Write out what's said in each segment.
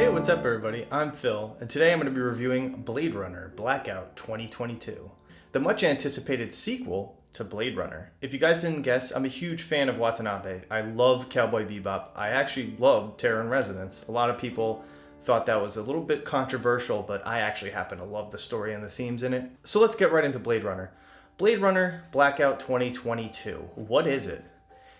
Hey, what's up everybody? I'm Phil, and today I'm going to be reviewing Blade Runner Blackout 2022, the much anticipated sequel to Blade Runner. If you guys didn't guess, I'm a huge fan of Watanabe. I love Cowboy Bebop. I actually love Terror in Resonance. A lot of people thought that was a little bit controversial, but I actually happen to love the story and the themes in it. So let's get right into Blade Runner. Blade Runner Blackout 2022. What is it?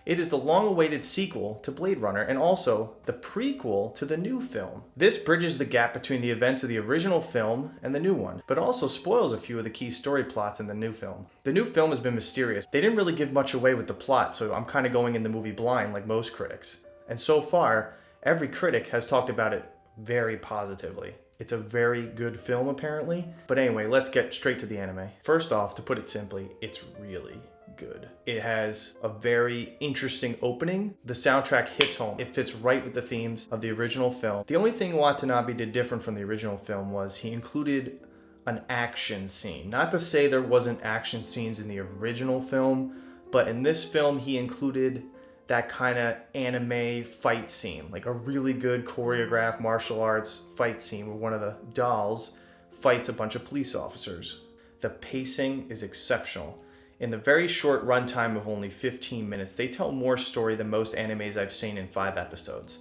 It is the long-awaited sequel to Blade Runner and also the prequel to the new film. This bridges the gap between the events of the original film and the new one, but also spoils a few of the key story plots in the new film. The new film has been mysterious. They didn't really give much away with the plot, so I'm kind of going in the movie blind like most critics. And so far, every critic has talked about it very positively. It's a very good film apparently. But anyway, let's get straight to the anime. First off, to put it simply, it's really good. It has a very interesting opening. The soundtrack hits home. It fits right with the themes of the original film. The only thing Watanabe did different from the original film was he included an action scene. Not to say there wasn't action scenes in the original film, but in this film he included that kind of anime fight scene, like a really good choreographed martial arts fight scene where one of the dolls fights a bunch of police officers. The pacing is exceptional. In the very short runtime of only 15 minutes, they tell more story than most animes I've seen in 5 episodes.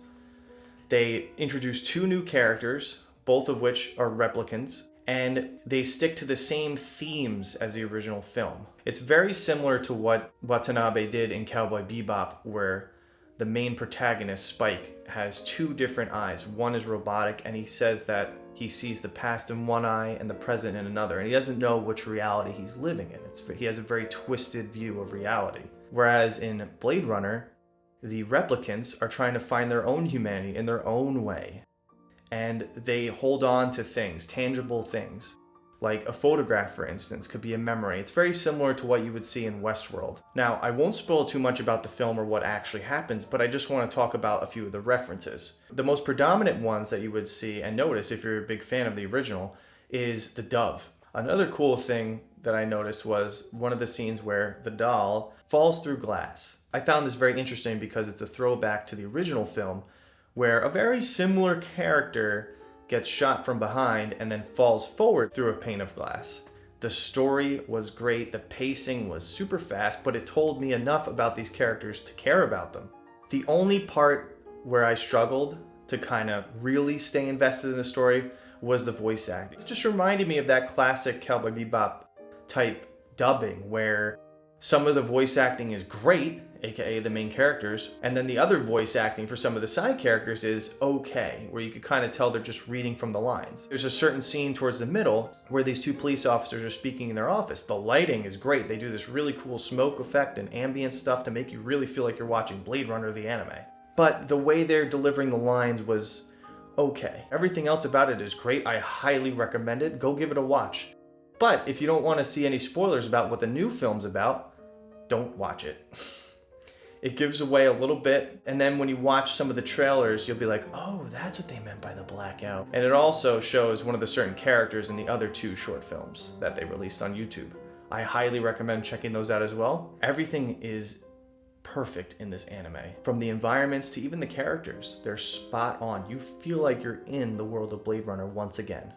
They introduce 2 new characters, both of which are replicants, and they stick to the same themes as the original film. It's very similar to what Watanabe did in Cowboy Bebop, where the main protagonist, Spike, has 2 different eyes. One is robotic, and he says that he sees the past in one eye and the present in another, and he doesn't know which reality he's living in. He has a very twisted view of reality. Whereas in Blade Runner, the replicants are trying to find their own humanity in their own way. And they hold on to things, tangible things. Like a photograph, for instance, could be a memory. It's very similar to what you would see in Westworld. Now, I won't spoil too much about the film or what actually happens, but I just want to talk about a few of the references. The most predominant ones that you would see and notice if you're a big fan of the original is the dove. Another cool thing that I noticed was one of the scenes where the doll falls through glass. I found this very interesting because it's a throwback to the original film where a very similar character gets shot from behind and then falls forward through a pane of glass. The story was great, the pacing was super fast, but it told me enough about these characters to care about them. The only part where I struggled to kind of really stay invested in the story was the voice acting. It just reminded me of that classic Cowboy Bebop type dubbing where some of the voice acting is great, aka the main characters, and then the other voice acting for some of the side characters is okay, where you could kind of tell they're just reading from the lines. There's a certain scene towards the middle where these 2 police officers are speaking in their office. The lighting is great. They do this really cool smoke effect and ambient stuff to make you really feel like you're watching Blade Runner the anime. But the way they're delivering the lines was okay. Everything else about it is great. I highly recommend it. Go give it a watch. But if you don't want to see any spoilers about what the new film's about, don't watch it. It gives away a little bit, and then when you watch some of the trailers, you'll be like, oh, that's what they meant by the blackout. And it also shows one of the certain characters in the other 2 short films that they released on YouTube. I highly recommend checking those out as well. Everything is perfect in this anime. From the environments to even the characters, they're spot on. You feel like you're in the world of Blade Runner once again.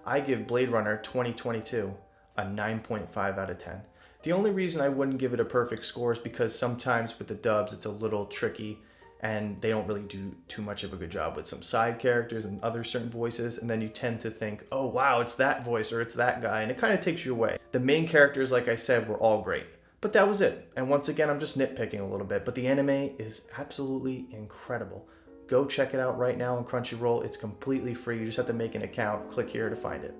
I give Blade Runner 2022 a 9.5 out of 10. The only reason I wouldn't give it a perfect score is because sometimes with the dubs it's a little tricky and they don't really do too much of a good job with some side characters and other certain voices, and then you tend to think, oh wow, it's that voice or it's that guy, and it kind of takes you away. The main characters, like I said, were all great, but that was it. And once again, I'm just nitpicking a little bit, but the anime is absolutely incredible. Go check it out right now on Crunchyroll. It's completely free. You just have to make an account. Click here to find it.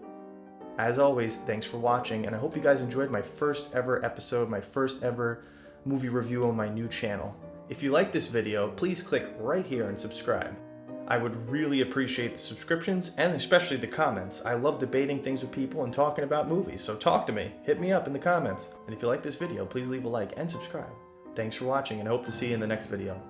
As always, thanks for watching, and I hope you guys enjoyed my first ever episode, my first ever movie review on my new channel. If you like this video, please click right here and subscribe. I would really appreciate the subscriptions and especially the comments. I love debating things with people and talking about movies, so talk to me. Hit me up in the comments. And if you like this video, please leave a like and subscribe. Thanks for watching, and I hope to see you in the next video.